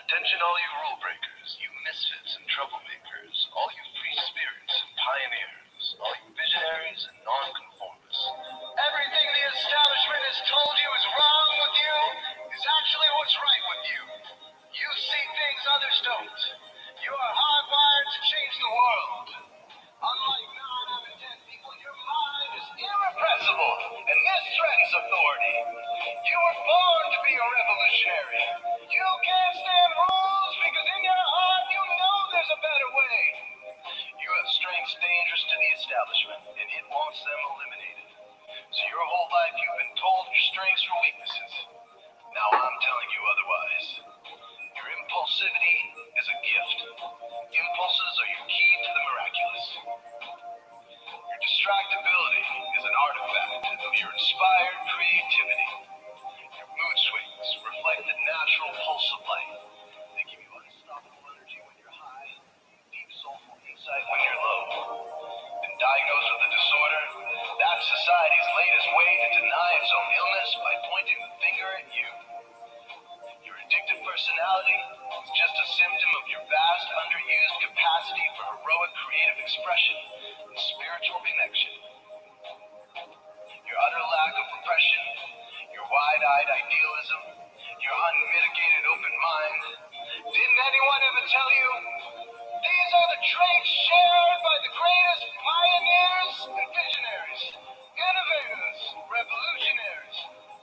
Attention all you rule breakers, you misfits and troublemakers, all you free spirits and pioneers, all you visionaries and nonconformists. Everything the establishment has told you is wrong with you is actually what's right with you. You see things others don't. You are hardwired to change the world. Unlike 9 out of 10 people, your mind is irrepressible, and this threatens authority. You were born to be a revolutionary. You can't stand rules because in your heart you know there's a better way. You have strengths dangerous to the establishment, and it wants them eliminated. So your whole life you've been told your strengths are weaknesses. Now I'm telling you otherwise. Your impulsivity is a gift. Impulses are your key to the miraculous. Your distractibility is an artifact of your inspired creativity. Your mood swings reflect the natural pulse of life. They give you unstoppable energy when you're high, deep soulful insight when you're low. Been diagnosed with a disorder? That's society's latest way to deny its own illness by pointing the finger at you. Your addictive personality is just a symptom of your vast, underused capacity for heroic creative expression and spiritual connection. Your utter lack of repression, your wide-eyed idealism, your unmitigated open mind. Didn't anyone ever tell you? These are the traits shared by the greatest pioneers and visionaries, innovators, revolutionaries,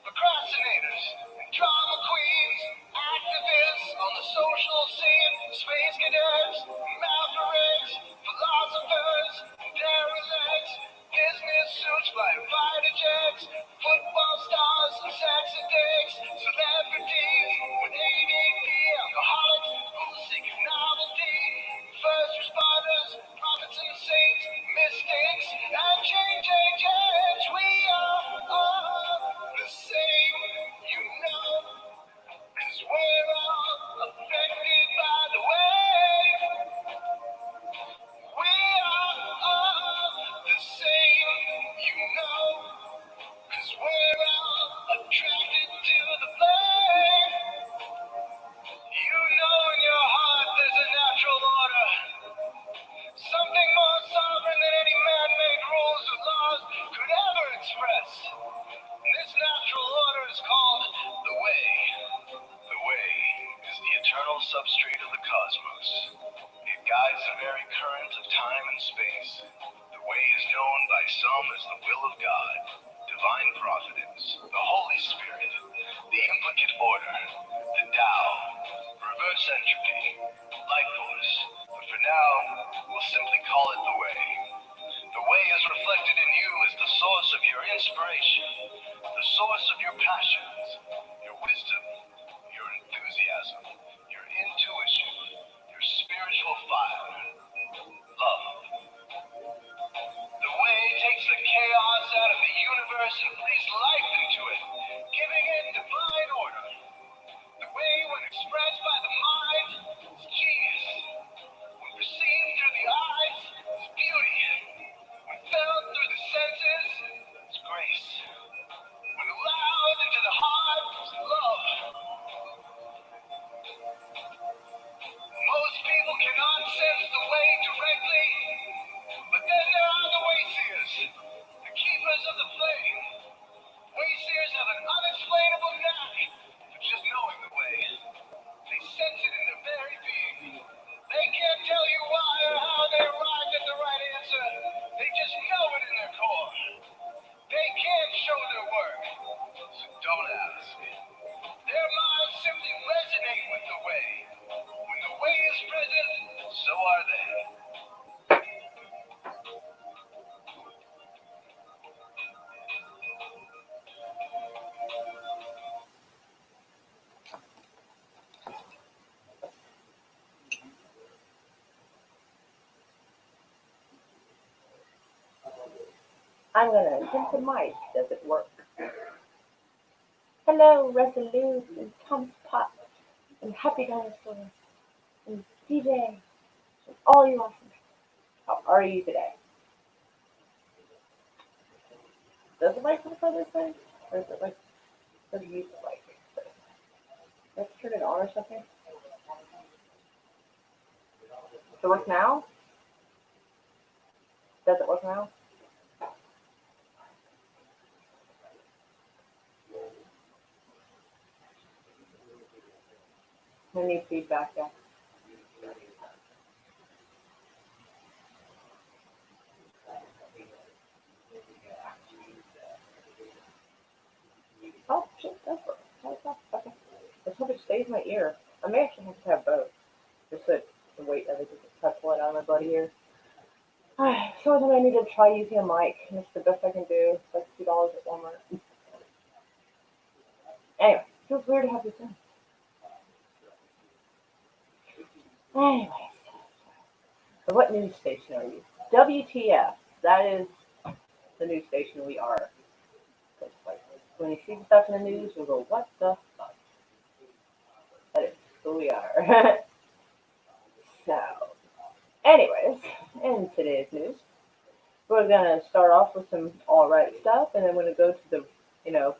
procrastinators, and drama queens, activists on the social scene, space cadets, mavericks, philosophers, derelicts, business suits by fighter jets, football stars and sex addicts, celebrities with ADD, alcoholics who seek novelty, first responders, prophets and saints, mystics, and change agents. We are all the same, you know, 'cause we're all affected by the wave. We are all the same, you know, 'cause we're all attracted to the flame. You know in your heart there's a natural order, something more sovereign than any man-made rules or laws could ever express. And this natural order is called the way. The way is the eternal substrate of the cosmos. It guides the very current of time and space. The way is known by some as the will of God, divine providence, the Holy Spirit, the implicate order, the Tao, reverse entropy, life force. But for now, we'll simply call it the way. The way is reflected in you as the source of your inspiration, the source of your passions, your wisdom, your enthusiasm, your intuition, your spiritual fire, love. The way takes the chaos out of the universe and breathes life into it, giving it divine order. The way, when expressed by the mind, is genius. When perceived through the eyes, is beauty. When felt through the senses, is grace. When allowed into the heart, is love. Most people cannot sense the way directly, but then there are the wayseers, the keepers of the flame. Wayseers have an unexplainable knack for just knowing the way. They sense it in their very being. They can't tell you why or how they arrived at the right answer. They just know it in their core. They can't show their work, so don't ask. Their minds simply resonate with the way. When the way is present, so are they. I'm gonna hit the mic. Does it work? Hello, Resolute and Thomas Pot and Happy Dinosaur and DJ and all you awesome. How are you today? Does the mic work on this thing? Or is it like, what do you like? Let's turn it on or something. Does it work now? Does it work now? I need feedback, yeah. Oh, shit, that's work. Okay. Let's hope it stays in my ear. I may actually have to have both. Just so the weight of it doesn't touch blood out of my bloody ear. So I need to try using a mic, and it's the best I can do. It's like $2 at Walmart. Anyway, it feels weird to have this in. Anyways, so what news station are you? WTF. That is the news station we are. Like, when you see stuff in the news, you'll go, what the fuck? That is who we are. So, anyways, in today's news, we're gonna start off with some alright stuff, and then we're gonna go to the,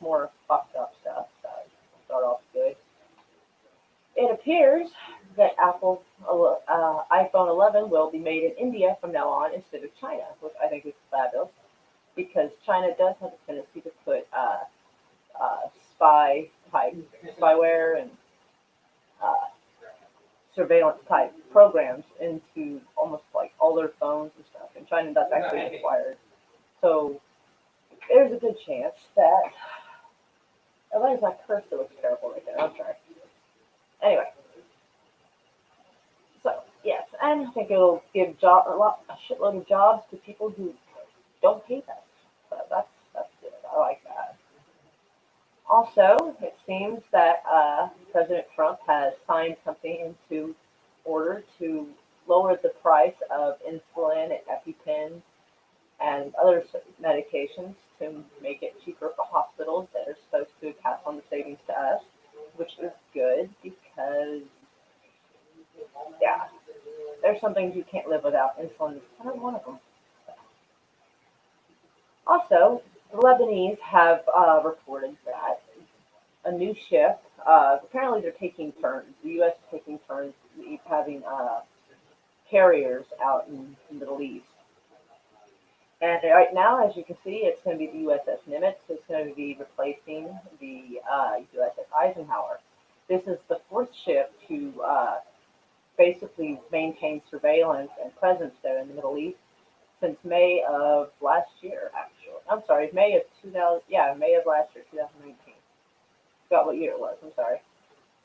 more fucked up stuff. So, start off good. It appears that Apple iPhone 11 will be made in India from now on instead of China, which I think is fabulous, because China does have a tendency to put spyware and uh, surveillance type programs into almost like all their phones and stuff, and China that's actually required. So there's a good chance that why is my cursor looks terrible right there? I'm sorry. Anyway, so yes, and I think it'll give a shitload of jobs to people who don't hate us. So that's good. I like that. Also, it seems that President Trump has signed something into order to lower the price of insulin and EpiPens and other medications to make it cheaper for hospitals that are supposed to pass on the savings to us, which is good because, yeah, there's some things you can't live without. Insulin is kind of one of them. Also, the Lebanese have reported that a new ship, apparently they're taking turns. The U.S. is taking turns having carriers out in the Middle East. And right now, as you can see, it's going to be the USS Nimitz. It's going to be replacing the USS Eisenhower. This is the fourth ship to basically maintain surveillance and presence there in the Middle East since May of last year, actually. I'm sorry, May of 2000, May of last year, 2019. Forgot what year it was, I'm sorry.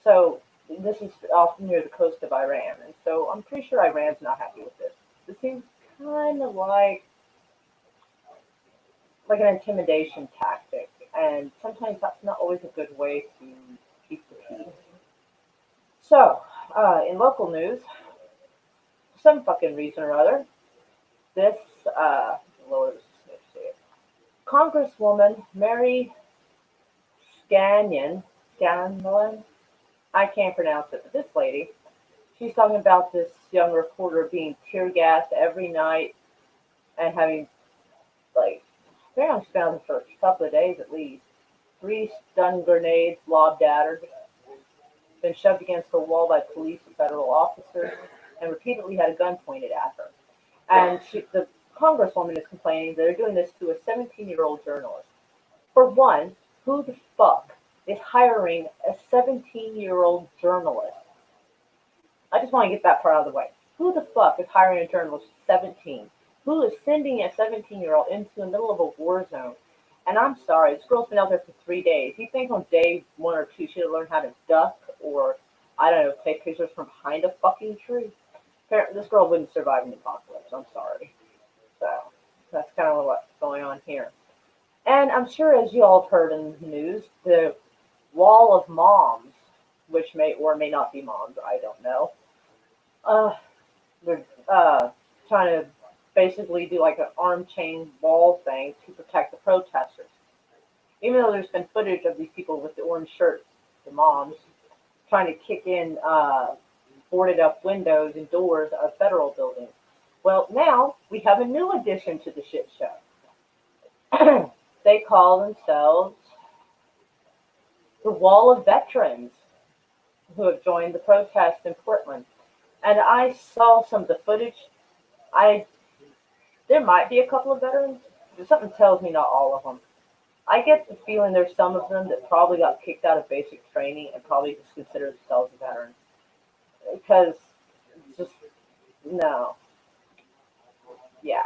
So this is off near the coast of Iran, and so I'm pretty sure Iran's not happy with this. This seems kind of like an intimidation tactic, and sometimes that's not always a good way to keep the peace. So, in local news, for some fucking reason or other, this Lord, Congresswoman Mary Scanlon, I can't pronounce it, but this lady, she's talking about this young reporter being tear gassed every night and having, like, apparently she's found for a couple of days at least, 3 stun grenades lobbed at her, been shoved against a wall by police and federal officers, and repeatedly had a gun pointed at her. And the congresswoman is complaining that they're doing this to a 17-year-old journalist. For one, who the fuck is hiring a 17-year-old journalist? I just want to get that part out of the way. Who the fuck is hiring a journalist 17? Who is sending a 17-year-old into the middle of a war zone? And I'm sorry, this girl's been out there for 3 days. You think on day 1 or 2 she'd have learned how to duck or, I don't know, take pictures from behind a fucking tree? Apparently, this girl wouldn't survive an apocalypse. I'm sorry. So, that's kind of what's going on here. And I'm sure, as you all have heard in the news, the wall of moms, which may or may not be moms, I don't know, they're trying to basically do like an arm chain wall thing to protect the protesters. Even though there's been footage of these people with the orange shirts, the moms, trying to kick in boarded up windows and doors of federal buildings. Well, now we have a new addition to the shit show. They call themselves the Wall of Veterans, who have joined the protest in Portland. And I saw some of the footage. I There might be a couple of veterans, but something tells me not all of them. I get the feeling there's some of them that probably got kicked out of basic training and probably just consider themselves a veteran because just no, yeah.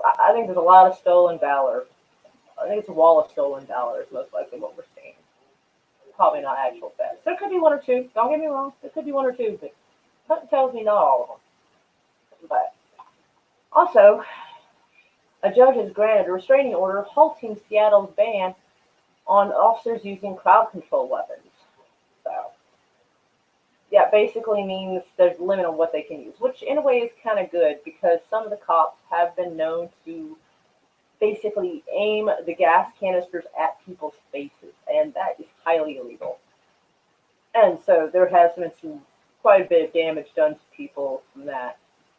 I think there's a lot of stolen valor. I think it's a wall of stolen valor is most likely what we're seeing. Probably not actual thefts. There could be one or two. Don't get me wrong. There could be one or two, but something tells me not all of them. But also, a judge has granted a restraining order halting Seattle's ban on officers using crowd control weapons. So, yeah, basically means there's a limit on what they can use, which in a way is kind of good because some of the cops have been known to basically aim the gas canisters at people's faces, and that is highly illegal. And so there has been quite a bit of damage done to people from that.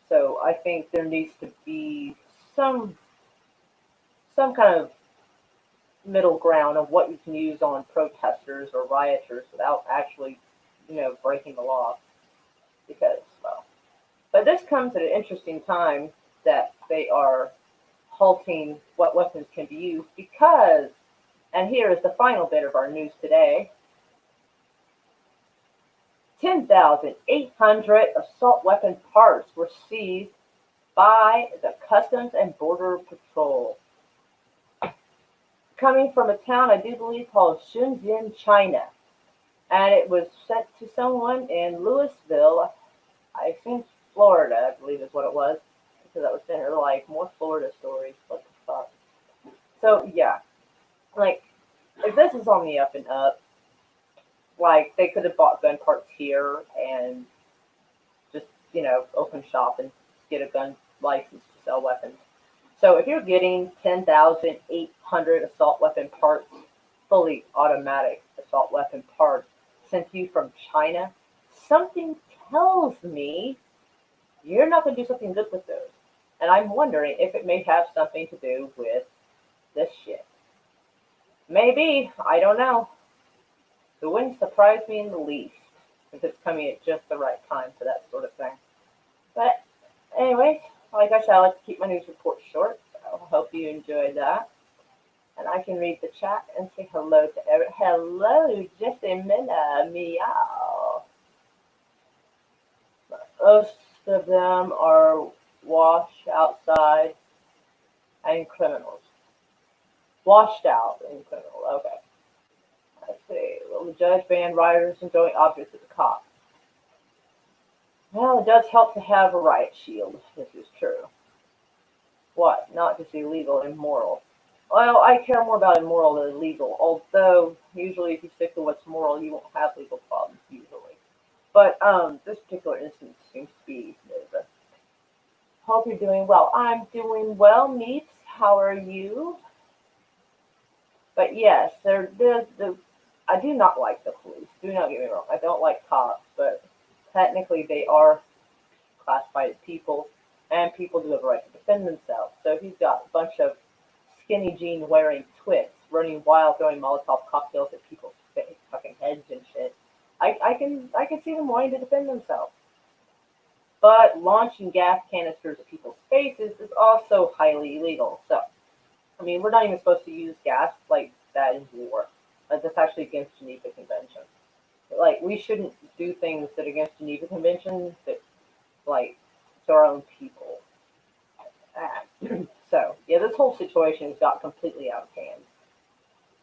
So I think there needs to be some some kind of middle ground of what you can use on protesters or rioters without actually, breaking the law. Because, well, but this comes at an interesting time that they are halting what weapons can be used because, and here is the final bit of our news today, 10,800 assault weapon parts were seized by the Customs and Border Patrol. Coming from a town I do believe called Shenzhen, China. And it was sent to someone in Louisville, I think Florida, I believe is what it was. Because I was sent her like more Florida stories. What the fuck? So yeah, like if this is on the up and up, like they could have bought gun parts here and just open shop and get a gun license to sell weapons. So if you're getting 10,800 assault weapon parts, fully automatic assault weapon parts sent to you from China, something tells me you're not going to do something good with those. And I'm wondering if it may have something to do with this shit. Maybe, I don't know. It wouldn't surprise me in the least if it's coming at just the right time for that sort of thing. But anyways, like I said, I like to keep my news reports short. So I hope you enjoyed that. And I can read the chat and say hello to everyone. Hello, Jessamina, meow. Most of them are washed outside and criminals. Washed out and criminal. Okay. Let's see. Will the judge ban rioters and throwing objects at the cops? Well, it does help to have a riot shield. This is true. What? Not just illegal, immoral. Well, I care more about immoral than illegal. Although usually, if you stick to what's moral, you won't have legal problems usually. But this particular instance seems to be. Hope you're doing well. I'm doing well, Meets. How are you? But yes, I do not like the police. Do not get me wrong. I don't like cops, but technically they are classified as people, and people do have a right to defend themselves. So if you've got a bunch of skinny jean wearing twits running wild, throwing Molotov cocktails at people's fucking heads and shit, I can see them wanting to defend themselves. But launching gas canisters at people's faces is also highly illegal. So I mean, we're not even supposed to use gas like that in war. That's actually against Geneva Convention. Like, we shouldn't do things that are against Geneva Convention that, like, to our own people. So, yeah, this whole situation has got completely out of hand.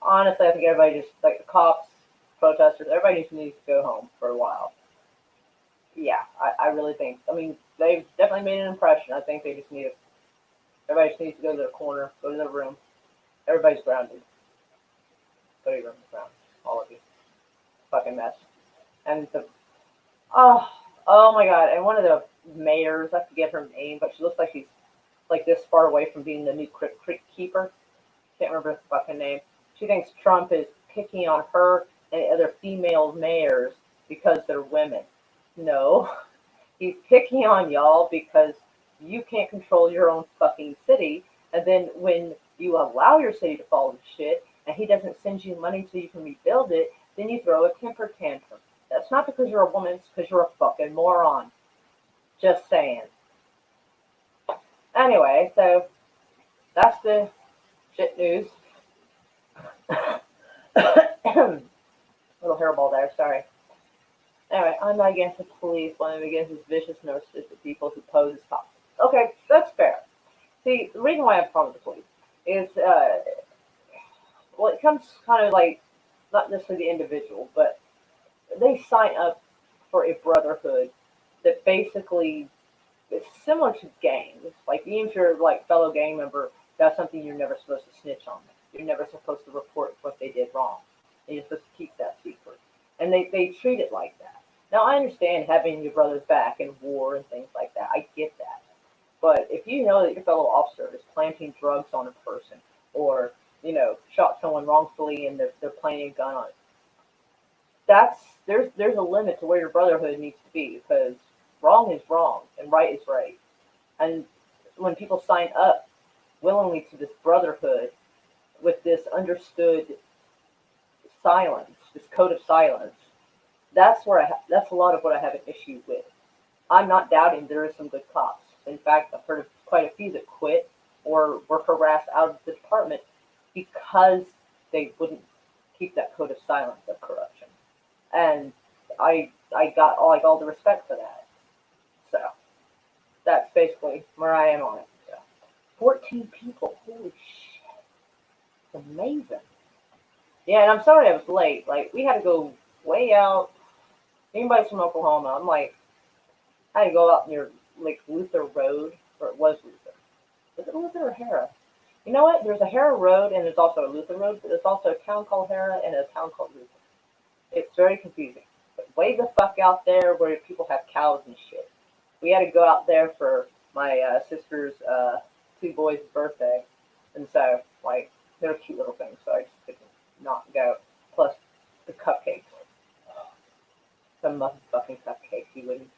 Honestly, I think everybody just, like, the cops, protesters, everybody needs to go home for a while. Yeah, I really think. I mean, they've definitely made an impression. I think they just need to. Everybody just needs to go to their corner, go to their room. Everybody's grounded. Go to your room, grounded. All of you. Fucking mess. And oh, oh my god. And one of the mayors, I forget her name, but she looks like she's like this far away from being the new creek keeper. Can't remember her fucking name. She thinks Trump is picking on her and other female mayors because they're women. No, he's picking on y'all because you can't control your own fucking city, and then when you allow your city to fall to shit, and he doesn't send you money so you can rebuild it, then you throw a temper tantrum. That's not because you're a woman, it's because you're a fucking moron. Just saying. Anyway, so that's the shit news. Little hairball there, sorry. Anyway, I'm not against the police, but I'm against this vicious narcissistic people who pose as cops. Okay, that's fair. See, the reason why I have a problem with the police is, well, it comes kind of like, not necessarily the individual, but they sign up for a brotherhood that basically is similar to gangs. Like, even if you're like fellow gang member, that's something you're never supposed to snitch on. You're never supposed to report what they did wrong. And you're supposed to keep that secret. And they treat it like that. Now, I understand having your brother's back in war and things like that. I get that. But if you know that your fellow officer is planting drugs on a person or, shot someone wrongfully and they're planting a gun on it, there's a limit to where your brotherhood needs to be because wrong is wrong and right is right. And when people sign up willingly to this brotherhood with this understood silence, this code of silence, that's a lot of what I have an issue with. I'm not doubting there is some good cops. In fact, I've heard of quite a few that quit or were harassed out of the department because they wouldn't keep that code of silence of corruption. And I got all the respect for that. So that's basically where I am on it. So, 14 people, holy shit, it's amazing. Yeah, and I'm sorry I was late. Like we had to go way out. Anybody's from Oklahoma? I'm like, I had to go out near like Luther Road, or it was Luther. Was it Luther or Hera? You know what? There's a Hera Road and there's also a Luther Road, but there's also a town called Hera and a town called Luther. It's very confusing. But way the fuck out there where people have cows and shit. We had to go out there for my sister's two boys' birthday, and so like they're cute little things, so I just couldn't not go. Plus the cupcakes, the motherfucking cupcakes. You wouldn't.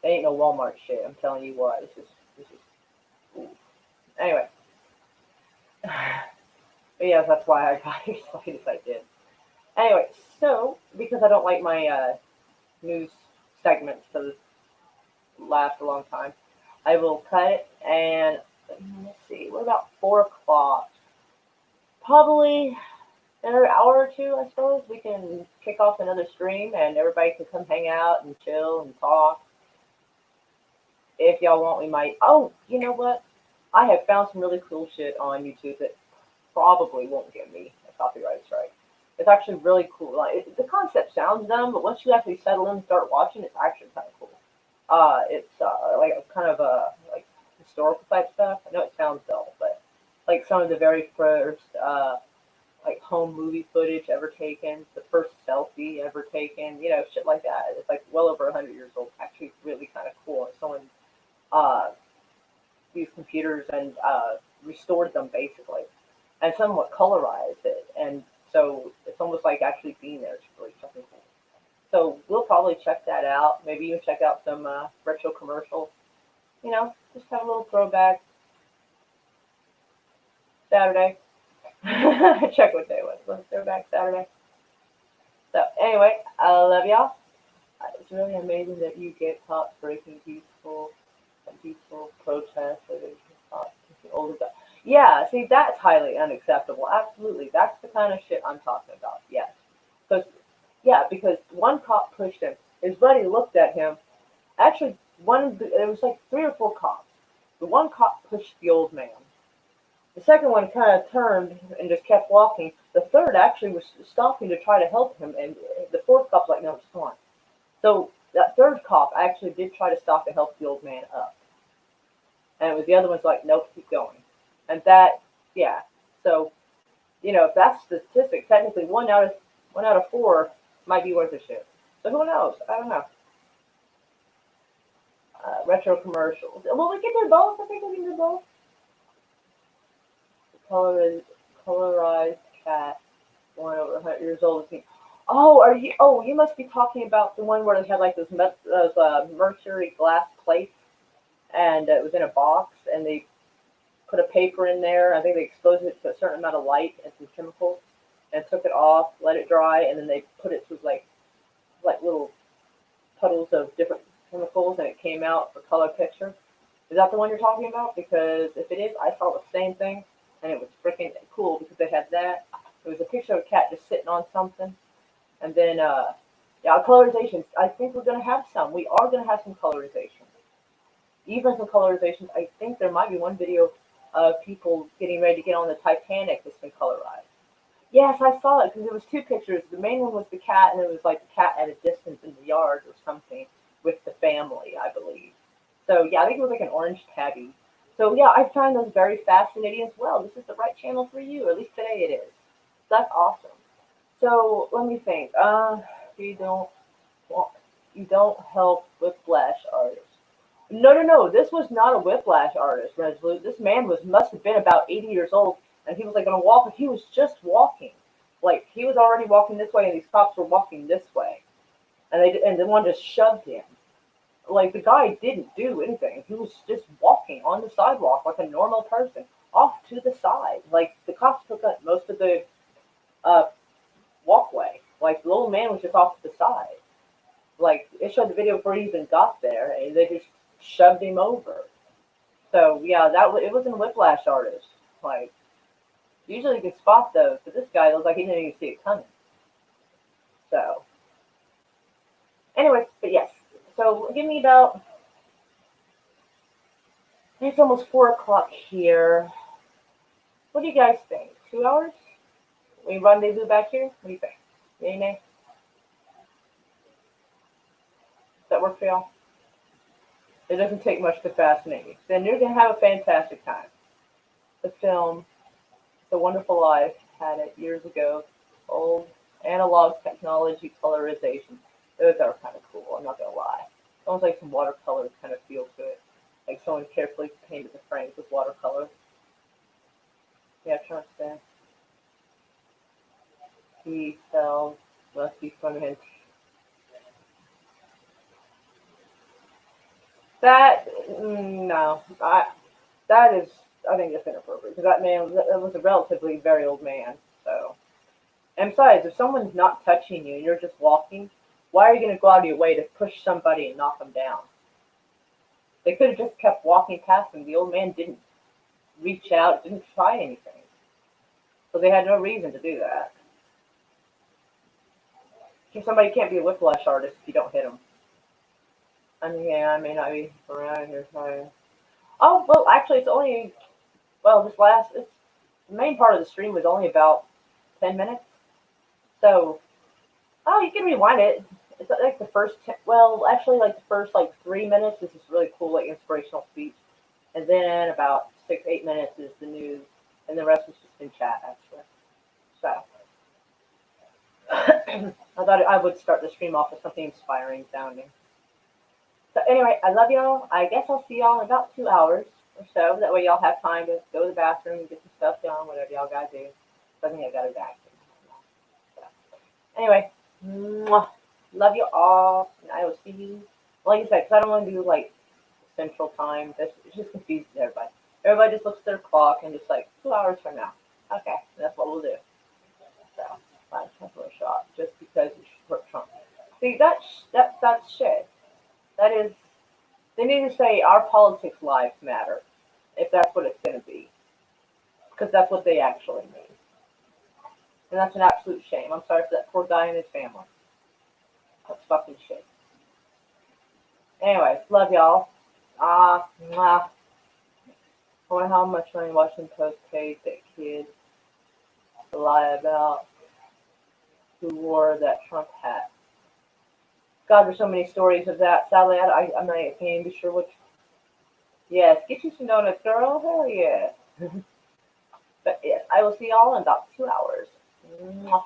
They ain't no Walmart shit. I'm telling you what. This is. Ooh. Anyway, but yeah, that's why I got here as late as I did. Anyway, so because I don't like my news segments to last a long time, I will cut it and let's see, we're about 4 o'clock. Probably another hour or two, I suppose. We can kick off another stream and everybody can come hang out and chill and talk. If y'all want, we might. Oh, you know what? I have found some really cool shit on YouTube that probably won't get me a copyright strike. It's actually really cool. Like the concept sounds dumb, but once you actually settle in and start watching, it's actually kind of cool. It's like a kind of like historical type stuff. I know it sounds dull, but like some of the very first like home movie footage ever taken, the first selfie ever taken, shit like that. It's like well over 100 years old. Actually, really kind of cool. And someone used computers and restored them basically, and somewhat colorized it, and so it's almost like actually being there. It's really fucking cool. So we'll probably check that out. Maybe even check out some retro commercials. Just have a little throwback Saturday. Check what day it was. Was it throwback Saturday? So anyway, I love y'all. It's really amazing that you get cops breaking peaceful protests or they stop older guys. Yeah, see, that's highly unacceptable. Absolutely, that's the kind of shit I'm talking about. Yes, because one cop pushed him. His buddy looked at him. Actually, it was like 3 or 4 cops. The one cop pushed the old man. The second one kind of turned and just kept walking. The third actually was stopping to try to help him, and the fourth cop's like, no, it's fine. So that third cop actually did try to stop and help the old man up. And it was the other one's like, nope, keep going. And that, yeah. So, if that's statistic, technically one out of 4 might be worth a shit. So who knows? I don't know. Retro commercials. Will we get to both? I think we can do both. Colorized cat, 1 over 100 years old. Oh, you must be talking about the one where they had like those mercury glass plates, and it was in a box, and they put a paper in there. I think they exposed it to a certain amount of light and some chemicals, and took it off, let it dry, and then they put it through like little puddles of different chemicals and it came out a color picture. Is that the one you're talking about? Because if it is, I saw the same thing and it was freaking cool because they had that. It was a picture of a cat just sitting on something. And then, yeah, colorizations. I think we're going to have some. We are going to have some colorizations. Even some colorizations. I think there might be one video of people getting ready to get on the Titanic that's been colorized. Yes, I saw it because there was two pictures. The main one was the cat, and it was like the cat at a distance in the yard or something with the family, I believe. So yeah, I think it was like an orange tabby. So yeah, I find those very fascinating as well. This is the right channel for you. At least today it is. That's awesome. So let me think. You don't want, you don't help Whiplash artists. No. This was not a Whiplash artist, Resolute. This man must have been about 80 years old, and he was like gonna walk. He was just walking, like he was already walking this way, and these cops were walking this way, and the one just shoved him. Like the guy didn't do anything. He was just walking on the sidewalk like a normal person, off to the side. Like the cops took up most of the uh, walkway. Like the little man was just off to the side. Like it showed the video before he even got there, and they just shoved him over. So yeah, it was a Whiplash artist. Like usually you can spot those, but this guy looks like he didn't even see it coming. So anyway, but yes. So give me about. It's almost 4 o'clock here. What do you guys think? 2 hours? We rendezvous back here? What do you think? Yay, nay? Does that work for y'all? It doesn't take much to fascinate you. Then you're going to have a fantastic time. The film, The Wonderful Life, had it years ago. Old analog technology colorization. Those are kind of cool, I'm not going to lie. Almost like some watercolor kind of feel to it. Like someone carefully painted the frames with watercolor. Yeah, trying to say. He fell, must be from him. That, no. That is, I think it's inappropriate. Because that man, that was a relatively very old man. So, and besides, if someone's not touching you and you're just walking, why are you going to go out of your way to push somebody and knock them down? They could have just kept walking past him. The old man didn't reach out, didn't try anything. So they had no reason to do that. Somebody can't be a Whiplash artist if you don't hit them. I mean, yeah, I may not be around here trying. Oh, well, actually, it's only, well, the main part of the stream was only about 10 minutes. So, oh, you can rewind it. It's like the first, well, actually, like the first, like 3 minutes is this really cool, like inspirational speech. And then about 6, 8 minutes is the news. And the rest was just in chat, actually. So, I thought I would start the stream off with something inspiring sounding. So anyway, I love y'all. I guess I'll see y'all in about 2 hours or so. That way y'all have time to go to the bathroom and get some stuff done, whatever y'all gotta do. So I think I got it back. So, anyway, mwah, love you all, and I will see you. Like I said, because I don't want to do like Central Time. It just confuses everybody. Everybody just looks at their clock and just like 2 hours from now. Okay, that's what we'll do. So, find Trump for a shot just because you support Trump. See, that's shit. That is, they need to say our politics lives matter, if that's what it's going to be, because that's what they actually mean. And that's an absolute shame. I'm sorry for that poor guy and his family. That's fucking shit. Anyways, love y'all. Mwah. I wonder how much money Washington Post paid that kid to lie about who wore that Trump hat. God, there's so many stories of that. Sadly, I'm not even be sure which. Yes, get you some donuts, girl. Hell yeah. But yes, I will see y'all in about 2 hours. Mwah.